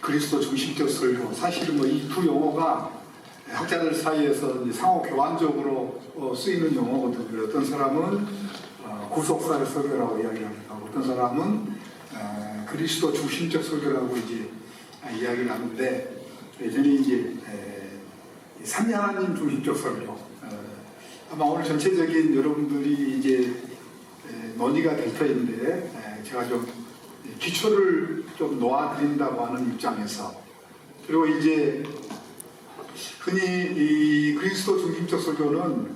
그리스도 중심적 설교. 사실은 이 두 용어가 학자들 사이에서 이제 상호 교환적으로 쓰이는 용어거든요. 어떤 사람은 구속사의 설교라고 이야기합니다. 어떤 사람은 그리스도 중심적 설교라고 이제 이야기를 하는데, 저는 이제 삼위 하나님 중심적 설교. 아마 오늘 전체적인 여러분들이 이제 논의가 될 터인데, 제가 좀 기초를 좀 놓아드린다고 하는 입장에서, 그리고 이제 흔히 이 그리스도 중심적 설교는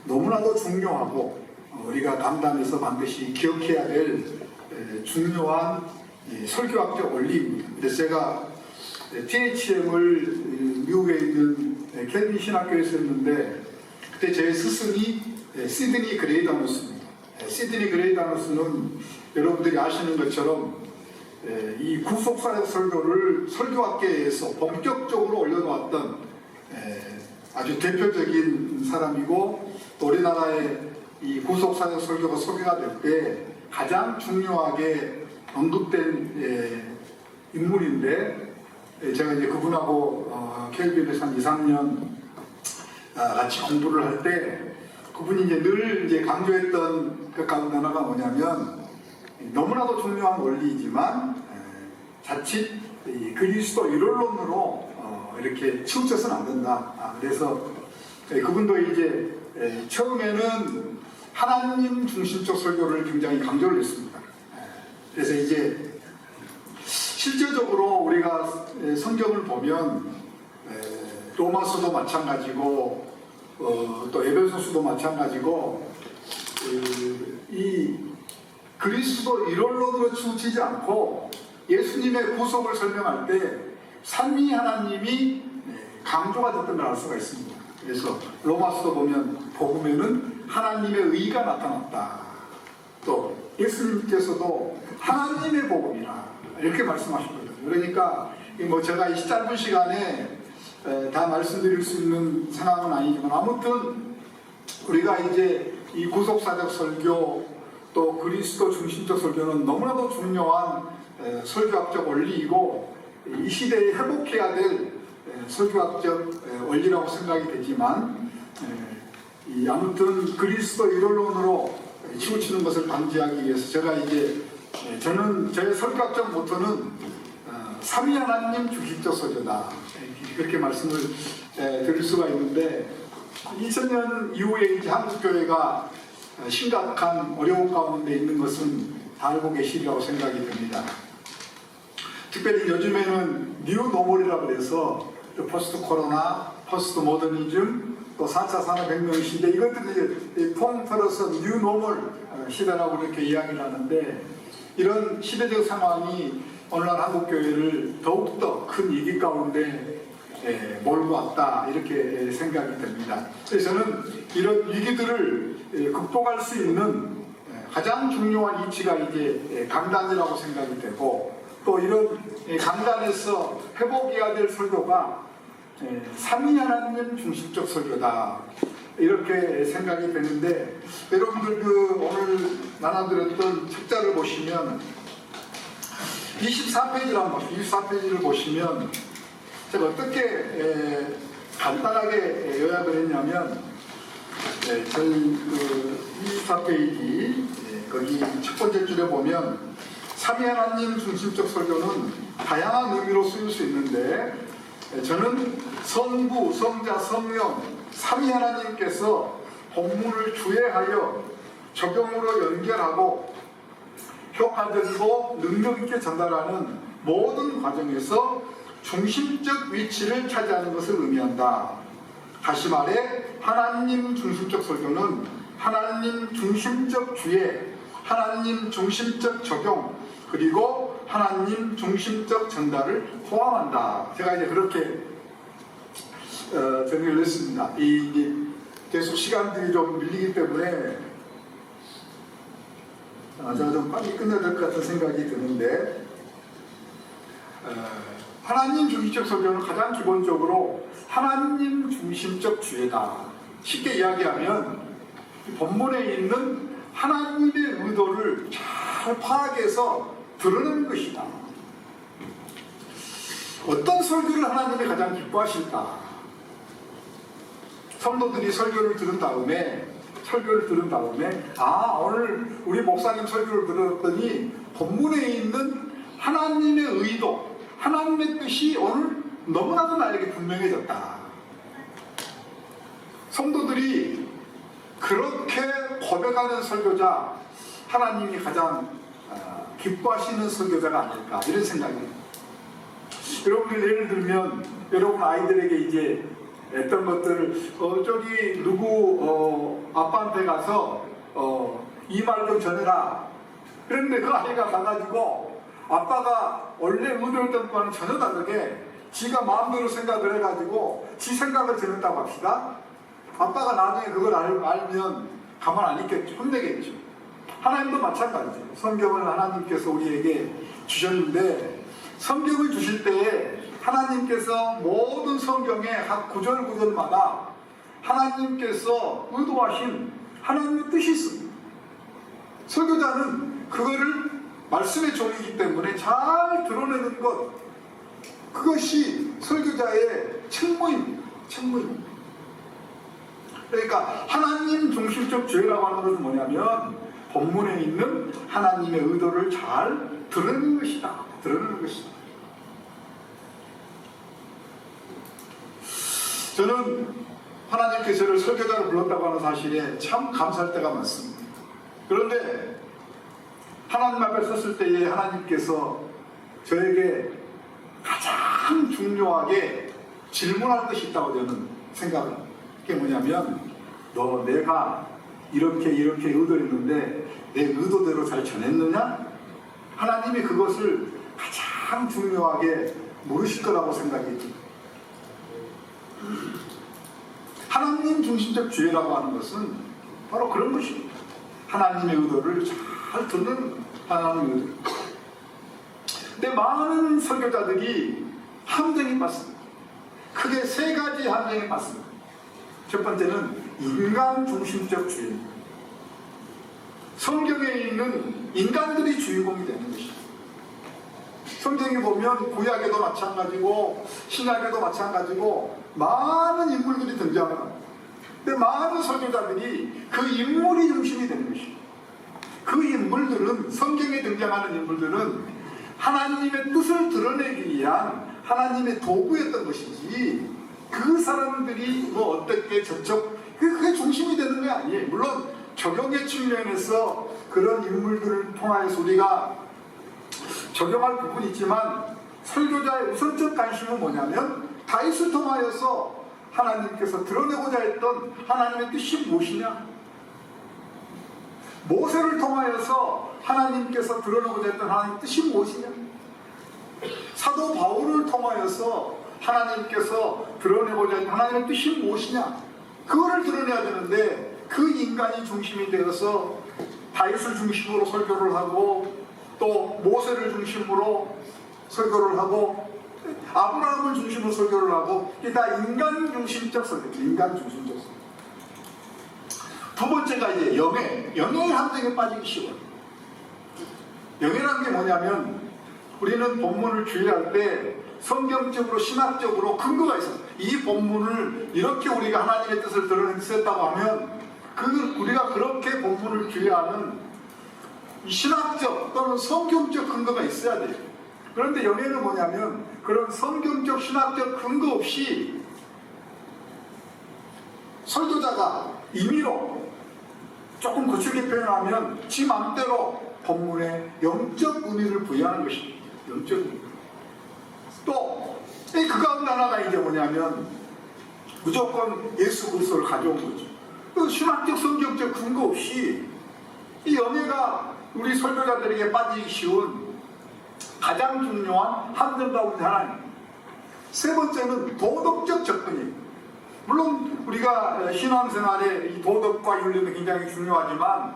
너무나도 중요하고 우리가 강단에서 반드시 기억해야 될 중요한 설교학적 원리입니다. 그래서 제가 THM을 미국에 있는 켈빈 신학교에서 했는데, 그때 제 스승이 시드니 그레이다노스입니다. 시드니 그레이다노스는 여러분들이 아시는 것처럼 이 구속사역 설교를 설교학계에서 본격적으로 올려놓았던 아주 대표적인 사람이고, 또 우리나라의 이 구속사역 설교가 소개가 될 때 가장 중요하게 언급된 인물인데, 제가 이제 그분하고 켈빈에서 한 2, 3년 같이 공부를 할 때 그분이 이제 늘 이제 강조했던 그 가운데 하나가 뭐냐면, 너무나도 중요한 원리이지만 자칫 그리스도 일원론으로 이렇게 치우쳐서는 안 된다. 그래서 그분도 이제 처음에는 하나님 중심적 설교를 굉장히 강조를 했습니다. 그래서 이제 실제적으로 우리가 성경을 보면 로마서도 마찬가지고 또 에베소서도 마찬가지고 이 그리스도 일원론으로 치우치지 않고 예수님의 구속을 설명할 때 삼위 하나님이 강조가 됐던 걸 알 수가 있습니다. 그래서 로마서도 보면 복음에는 하나님의 의가 나타났다. 또 예수님께서도 하나님의 복음이라 이렇게 말씀하셨거든요. 그러니까 제가 이 짧은 시간에 다 말씀드릴 수 있는 상황은 아니지만, 아무튼 우리가 이제 이 구속사적 설교 또 그리스도 중심적 설교는 너무나도 중요한 설교학적 원리이고, 이 시대에 회복해야 될 설교학적 원리라고 생각이 되지만, 아무튼 그리스도 일원론으로 치우치는 것을 방지하기 위해서 제가 이제 저는 제 설교학적 모토는 삼위 하나님 중심적 설교다, 그렇게 말씀을 드릴 수가 있는데, 2000년 이후에 이제 한국교회가 심각한 어려움 가운데 있는 것은 다 알고 계시리라고 생각이 됩니다. 특별히 요즘에는 뉴 노멀이라고 해서 포스트 코로나, 포스트 모더니즘, 또 4차 산업혁명 시대, 이것들이 통틀어서 뉴 노멀 시대라고 이렇게 이야기를 하는데, 이런 시대적 상황이 오늘날 한국교회를 더욱더 큰 위기 가운데 몰고 왔다, 이렇게 생각이 됩니다. 그래서 저는 이런 위기들을 극복할 수 있는 가장 중요한 이치가 이제 강단이라고 생각이 되고, 또 이런 강단에서 회복해야 될 설교가 삼위 하나님 중심적 설교다, 이렇게 생각이 되는데, 여러분들 오늘 나눠드렸던 책자를 보시면 24페이지를 보시면 제가 어떻게 간단하게 요약을 했냐면, 저희 24페이지 거기 첫 번째 줄에 보면 삼위 하나님 중심적 설교는 다양한 의미로 쓰일 수 있는데, 저는 성부, 성자, 성령 삼위 하나님께서 본문을 주해하여 적용으로 연결하고 효과적이고 능력 있게 전달하는 모든 과정에서 중심적 위치를 차지하는 것을 의미한다. 다시 말해 하나님 중심적 설교는 하나님 중심적 주해, 하나님 중심적 적용, 그리고 하나님 중심적 전달을 포함한다. 제가 이제 그렇게 정리를 했습니다. 계속 시간들이 좀 밀리기 때문에 제가 좀 빨리 끝내야 될 것 같은 생각이 드는데, 하나님 중심적 설교는 가장 기본적으로 하나님 중심적 주의다. 쉽게 이야기하면 본문에 있는 하나님의 의도를 잘 파악해서 드러내는 것이다. 어떤 설교를 하나님이 가장 기뻐하실까? 성도들이 설교를 들은 다음에 오늘 우리 목사님 설교를 들었더니 본문에 있는 하나님의 의도, 하나님의 뜻이 오늘 너무나도 나에게 분명해졌다. 성도들이 그렇게 고백하는 설교자, 하나님이 가장 기뻐하시는 설교자가 아닐까, 이런 생각입니다. 여러분들 예를 들면 여러분 아이들에게 이제 어떤 것들 저기 누구 아빠한테 가서 이 말 좀 전해라. 그런데 그 아이가 가가지고 아빠가 원래 의도했던 거와는 전혀 다르게 지가 마음대로 생각을 해가지고 지 생각을 전했다고 합시다. 아빠가 나중에 그걸 알면 가만 안 있겠죠. 혼내겠죠. 하나님도 마찬가지죠. 성경을 하나님께서 우리에게 주셨는데 성경을 주실 때에 하나님께서 모든 성경의 각 구절마다 하나님께서 의도하신 하나님의 뜻이 있습니다. 설교자는 그거를 말씀의 종이기 때문에 잘 드러내는 것, 그것이 설교자의 책무입니다. 그러니까 하나님 중심적 죄라고 하는 것은 뭐냐면 본문에 있는 하나님의 의도를 잘 드러내는 것이다. 저는 하나님께서 저를 설교자로 불렀다고 하는 사실에 참 감사할 때가 많습니다. 그런데 하나님 앞에 섰을 때에 하나님께서 저에게 가장 중요하게 질문할 것이 있다고 저는 생각을 합니다. 그게 뭐냐면 내가 이렇게 의도했는데 내 의도대로 잘 전했느냐? 하나님이 그것을 가장 중요하게 물으실 거라고 생각했죠. 하나님 중심적 주의라고 하는 것은 바로 그런 것입니다. 하나님의 의도를 잘 듣는 하나님의 의도. 근데 많은 설교자들이 함정에 빠졌습니다. 크게 세 가지 함정에 빠졌습니다. 첫 번째는 인간 중심적 주의입니다. 성경에 있는 인간들이 주인공이 되는 것입니다. 성경에 보면 구약에도 마찬가지고 신약에도 마찬가지고 많은 인물들이 등장합니다. 근데 많은 설교자들이 그 인물이 중심이 되는 것입니다. 그 인물들은, 성경에 등장하는 인물들은 하나님의 뜻을 드러내기 위한 하나님의 도구였던 것이지 그 사람들이 어떻게 그게 중심이 되는 게 아니에요. 물론 적용의 측면에서 그런 인물들을 통하여서 우리가 적용할 부분이 있지만 설교자의 우선적 관심은 뭐냐면 다윗을 통하여서 하나님께서 드러내고자 했던 하나님의 뜻이 무엇이냐? 모세를 통하여서 하나님께서 드러내고자 했던 하나님의 뜻이 무엇이냐? 사도 바울을 통하여서 하나님께서 드러내고자 했던 하나님의 뜻이 무엇이냐? 그거를 드러내야 되는데 그 인간이 중심이 되어서 다윗을 중심으로 설교를 하고 또 모세를 중심으로 설교를 하고 아브라함을 중심으로 설교를 하고 이게 다 인간 중심적 설교입니다. 인간 중심적 설교. 두 번째가 이제 영예의 함정에 빠지기 쉬워요. 영예라는 게 뭐냐면 우리는 본문을 주의할 때 성경적으로 신학적으로 근거가 있어요. 이 본문을 이렇게 우리가 하나님의 뜻을 드러냈다고 하면 우리가 그렇게 본문을 주의하는 신학적 또는 성경적 근거가 있어야 돼요. 그런데 영예는 뭐냐면 그런 성경적 신학적 근거 없이 설교자가 임의로 조금 거칠게 표현하면 지 맘대로 본문에 영적 의미를 부여하는 것입니다. 영적 의미. 또 그 가운데 하나가 이제 뭐냐면 무조건 예수 그리스도를 가져온 거죠. 그 신학적 성경적 근거 없이 이 영예가 우리 설교자들에게 빠지기 쉬운 가장 중요한 함정 가운데 하나입니다. 세 번째는 도덕적 접근입니다. 물론 우리가 신앙생활에 이 도덕과 윤리는 굉장히 중요하지만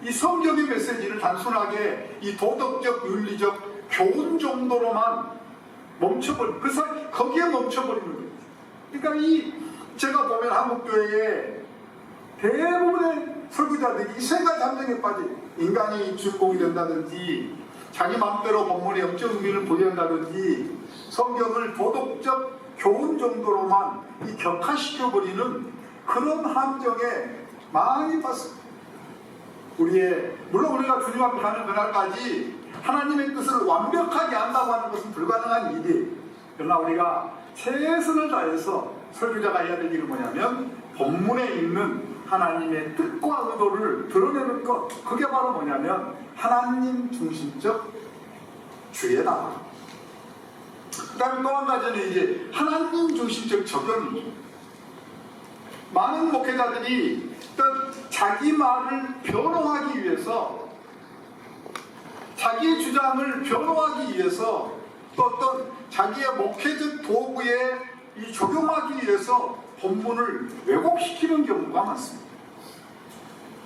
이 성경의 메시지를 단순하게 이 도덕적 윤리적 교훈 정도로만 거기에 멈춰버리는 거예요. 그러니까 제가 보면 한국교회에 대부분의 설교자들이 이 세 가지 함정에 빠져요. 인간이 주인공이 된다든지 자기 마음대로 본문의 영적 의미를 부여한다든지 성경을 도덕적 교훈 정도로만 이 격화시켜버리는 그런 함정에 많이 봤습니다. 물론 우리가 주님 앞에 가는 그날까지 하나님의 뜻을 완벽하게 안다고 하는 것은 불가능한 일이, 그러나 우리가 최선을 다해서 설교자가 해야 될 일은 뭐냐면 본문에 있는 하나님의 뜻과 의도를 드러내는 것, 그게 바로 뭐냐면 하나님 중심적 주의다. 그 다음에 또 한 가지는 이제 하나님 중심적 적용이죠. 많은 목회자들이 어떤 자기 말을 변호하기 위해서, 자기의 주장을 변호하기 위해서, 또 어떤 자기의 목회적 도구에 적용하기 위해서 본문을 왜곡시키는 경우가 많습니다.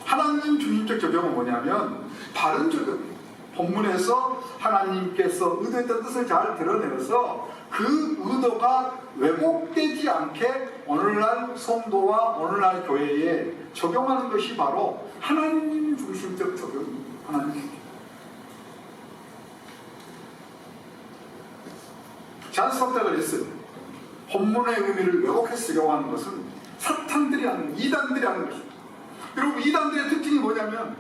하나님 중심적 적용은 뭐냐면 바른 적용이에요. 본문에서 하나님께서 의도했던 뜻을 잘 드러내서 그 의도가 왜곡되지 않게 오늘날 성도와 오늘날 교회에 적용하는 것이 바로 하나님 중심적 적용입니다. 하나님 중심적. 잘 선택을 했어요. 본문의 의미를 왜곡해서 적용하는 것은 사탄들이 하는, 이단들이 하는 것입니다. 여러분, 이단들의 특징이 뭐냐면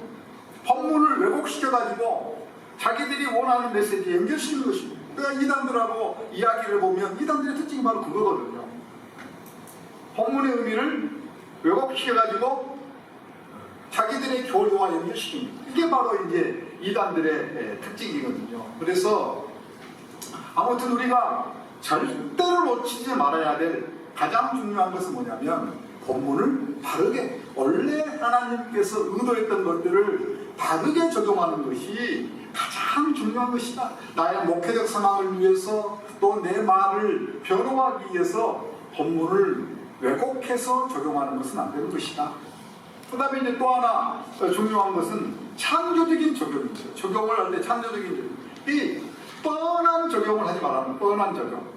본문을 왜곡시켜가지고 자기들이 원하는 메시지에 연결시키는 것입니다. 그러니까 이단들하고 이야기를 보면 이단들의 특징이 바로 그거거든요. 본문의 의미를 왜곡시켜가지고 자기들의 교리와 연결시킵니다. 이게 바로 이제 이단들의 특징이거든요. 그래서 아무튼 우리가 절대로 놓치지 말아야 될 가장 중요한 것은 뭐냐면 본문을 바르게, 원래 하나님께서 의도했던 것들을 바르게 적용하는 것이 가장 중요한 것이다. 나의 목회적 상황을 위해서, 또 내 말을 변호하기 위해서 본문을 왜곡해서 적용하는 것은 안 되는 것이다. 그 다음에 이제 또 하나 중요한 것은 창조적인 적용이죠. 적용을 할 때 창조적인 적용. 이 뻔한 적용을 하지 말라는, 뻔한 적용.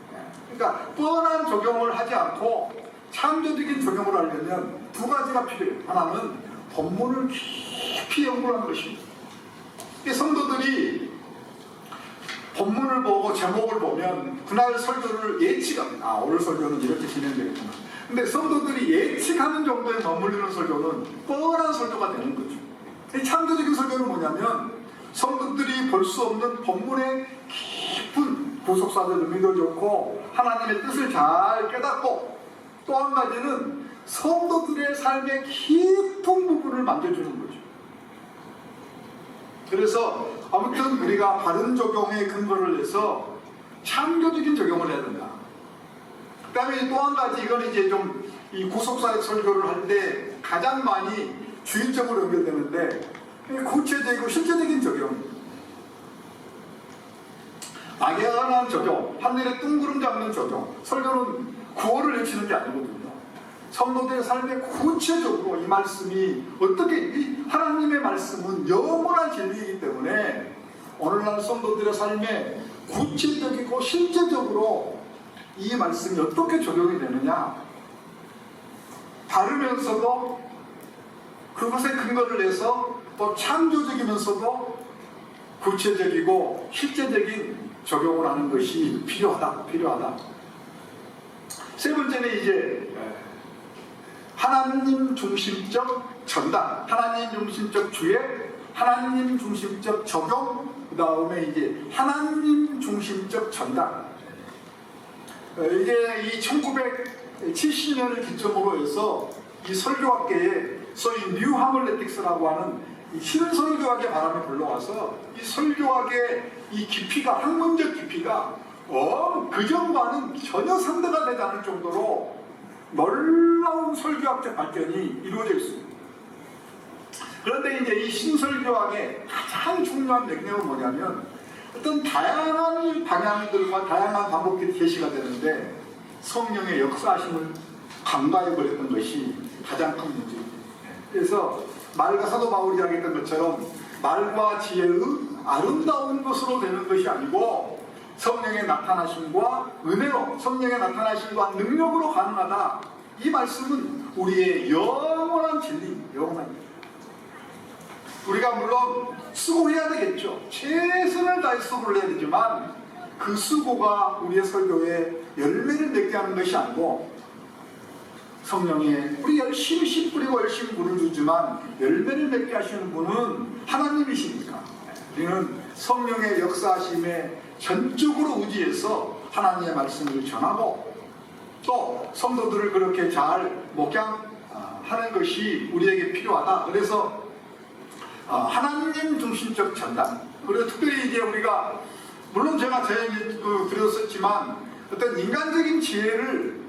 그러니까 뻔한 적용을 하지 않고 창조적인 적용을 하려면 두 가지가 필요해요. 하나는 본문을 깊이 연구하는 것입니다. 이 성도들이 본문을 보고 제목을 보면 그날 설교를 예측합니다. 오늘 설교는 이렇게 진행되겠구나. 근데 성도들이 예측하는 정도에 머무르는 설교는 뻔한 설교가 되는 거죠. 이 창조적인 설교는 뭐냐면 성도들이 볼 수 없는 본문의 깊은 구속사적 의미도 좋고 하나님의 뜻을 잘 깨닫고, 또 한 가지는 성도들의 삶의 깊은 부분을 만져주는 거죠. 그래서 아무튼 우리가 바른 적용에 근거를 해서 창조적인 적용을 해야 된다. 그 다음에 또 한 가지, 이건 이제 좀 이 구속사역 설교를 할 때 가장 많이 주의적으로 연결되는데 구체적이고 실제적인 적용. 막연한 적용, 하늘에 뜬구름 잡는 적용. 설교는 구호를 외치는 게 아니거든요. 성도들의 삶에 구체적으로 이 말씀이 어떻게, 이 하나님의 말씀은 영원한 진리이기 때문에 오늘날 성도들의 삶에 구체적이고 실제적으로 이 말씀이 어떻게 적용이 되느냐, 다르면서도 그것에 근거를 해서 또 창조적이면서도 구체적이고 실제적인 적용을 하는 것이 필요하다. 세 번째는 이제 하나님 중심적 전달, 하나님 중심적 주의, 하나님 중심적 적용, 그 다음에 이제 하나님 중심적 전달. 이게 이 1970년을 기점으로 해서 이 설교학계에 소위 뉴 하멀레틱스라고 하는 이 신설교학의 바람이 불러와서 이 설교학의 이 깊이가, 학문적 깊이가 그전과는 전혀 상대가 되지 않을 정도로 놀라운 설교학적 발전이 이루어져 있습니다. 그런데 이제 이 신설교학의 가장 중요한 맥락은 뭐냐면 어떤 다양한 방향들과 다양한 방법들이 제시가 되는데 성령의 역사하심을 간과해버렸던 것이 가장 큰 문제입니다. 그래서 말과 사도 바울이 이야기했던 것처럼 말과 지혜의 아름다운 것으로 되는 것이 아니고 성령의 나타나심과 은혜로, 성령의 나타나심과 능력으로 가능하다. 이 말씀은 우리의 영원한 진리입니다. 영원한 진리. 우리가 물론 수고해야 되겠죠. 최선을 다해 수고를 해야 되지만 그 수고가 우리의 설교에 열매를 맺게 하는 것이 아니고 성령에 우리 열심히 씨 뿌리고 열심히 물을 주지만 열매를 맺게 하시는 분은 하나님이시니까 우리는 성령의 역사하심에 전적으로 의지해서 하나님의 말씀을 전하고 또 성도들을 그렇게 잘 목양하는 것이 우리에게 필요하다. 그래서 하나님 중심적 전단, 그리고 특별히 이제 우리가 물론 제가 제 얘기 드렸었지만 어떤 인간적인 지혜를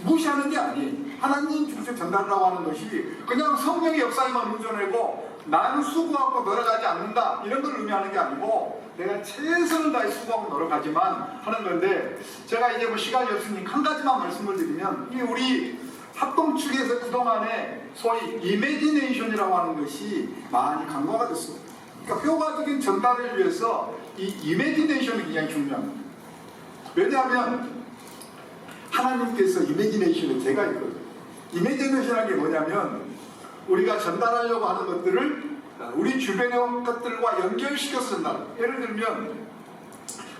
무시하는 게 아니에요. 하나님 중심 전달이라고 하는 것이 그냥 성령의 역사에만 의존하고 나는 수고하고 노력하지 않는다 이런 걸 의미하는 게 아니고 내가 최선을 다해 수고하고 노력하지만 하는 건데, 제가 이제 뭐 시간이 없으니까 한 가지만 말씀을 드리면 이 우리 합동 측에서 그동안에 소위 이미지네이션이라고 하는 것이 많이 강조가 됐어요. 그러니까 효과적인 전달을 위해서 이 이미지네이션이 굉장히 중요합니다. 왜냐하면 하나님께서 이미지네이션에 제가 있거든요. 이미지네이션이라는 게 뭐냐면 우리가 전달하려고 하는 것들을 우리 주변의 것들과 연결시켜서 전달. 예를 들면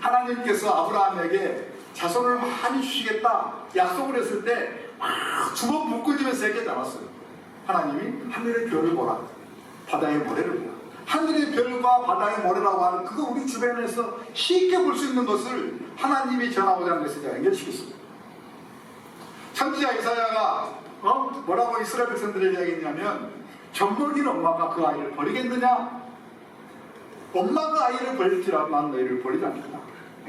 하나님께서 아브라함에게 자손을 많이 주시겠다 약속을 했을 때 막 주먹 묶어지면서 얘기 나왔어요. 하나님이 하늘의 별을 보라, 바다의 모래를 보라. 하늘의 별과 바다의 모래라고 하는 그거 우리 주변에서 쉽게 볼 수 있는 것을 하나님이 전하고자 하는 것을 연결시켰습니다. 선지자 이사야가 뭐라고 이스라엘 백성들에게 이야기했냐면 젖먹인 엄마가 그 아이를 버리겠느냐? 엄마가 아이를 버릴지라만 너희를 버리지 않겠다.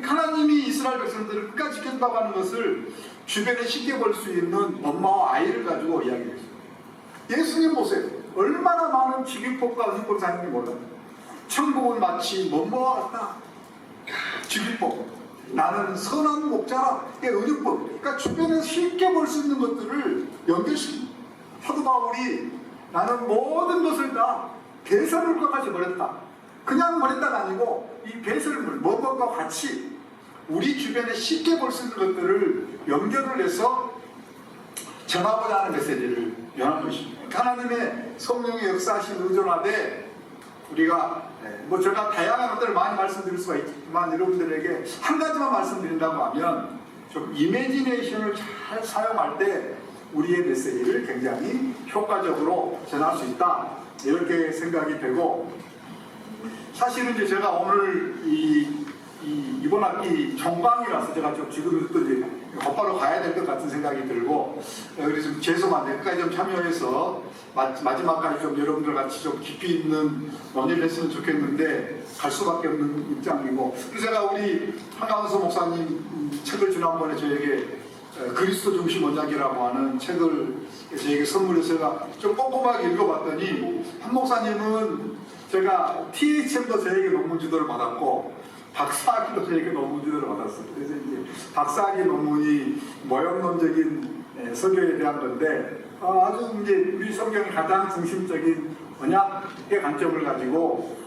하나님이 이스라엘 백성들을 끝까지 지킨다고 하는 것을 주변에 쉽게 볼 수 있는 엄마와 아이를 가지고 이야기했어요. 예수님 보세요. 얼마나 많은 직위법과 은유법을 사는지 몰라요. 천국은 마치 뭐뭐와 같다. 직위법. 나는 선한 목자라. 이게 은유법. 그러니까 주변에 쉽게 볼 수 있는 것들을 연결시킵니다. 사도 바울이 나는 모든 것을 다 배설물과 같이 버렸다. 그냥 버렸다가 아니고 이 배설물, 뭐뭐과 같이 우리 주변에 쉽게 볼 수 있는 것들을 연결을 해서 전하고자 하는 메시지를 연한 것입니다. 하나님의 성령의 역사하신 의존하되 우리가 뭐 제가 다양한 것들을 많이 말씀드릴 수가 있지만 여러분들에게 한 가지만 말씀드린다고 하면 좀 이미지네이션을 잘 사용할 때 우리의 메시지를 굉장히 효과적으로 전할 수 있다 이렇게 생각이 되고, 사실은 이제 제가 오늘 이번 학기 종강이라서 제가 좀 지금부터 이제 곧바로 가야 될 것 같은 생각이 들고, 그래서 좀 죄송한데 끝까지 좀 참여해서 마지막까지 좀 여러분들 같이 좀 깊이 있는 논의를 했으면 좋겠는데 갈 수밖에 없는 입장이고, 그래서 제가 우리 한강서 목사님 책을 지난번에 저에게 그리스도 중심 언약이라고 하는 책을 저에게 선물해서 제가 좀 꼼꼼하게 읽어봤더니 한 목사님은 제가 THM도 저에게 논문 지도를 받았고 박사학위도 저에게 논문 지도를 받았어요. 그래서 이제 박사학위 논문이 모형론적인 설교에 대한 건데 아주 이제 우리 성경의 가장 중심적인 언약의 관점을 가지고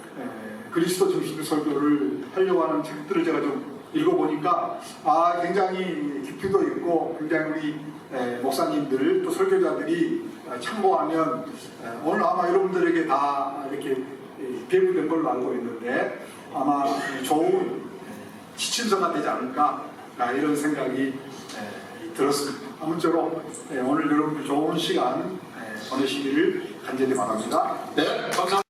그리스도 중심 설교를 하려고 하는 책들을 제가 좀 읽어보니까 굉장히 깊이도 있고 굉장히 우리 목사님들 또 설교자들이 참고하면 오늘 아마 여러분들에게 다 이렇게 배부된 걸로 알고 있는데 아마 좋은 지침서가 되지 않을까 이런 생각이 들었습니다. 아무쪼록 오늘 여러분들 좋은 시간 보내시기를 간절히 바랍니다. 네, 감사합니다.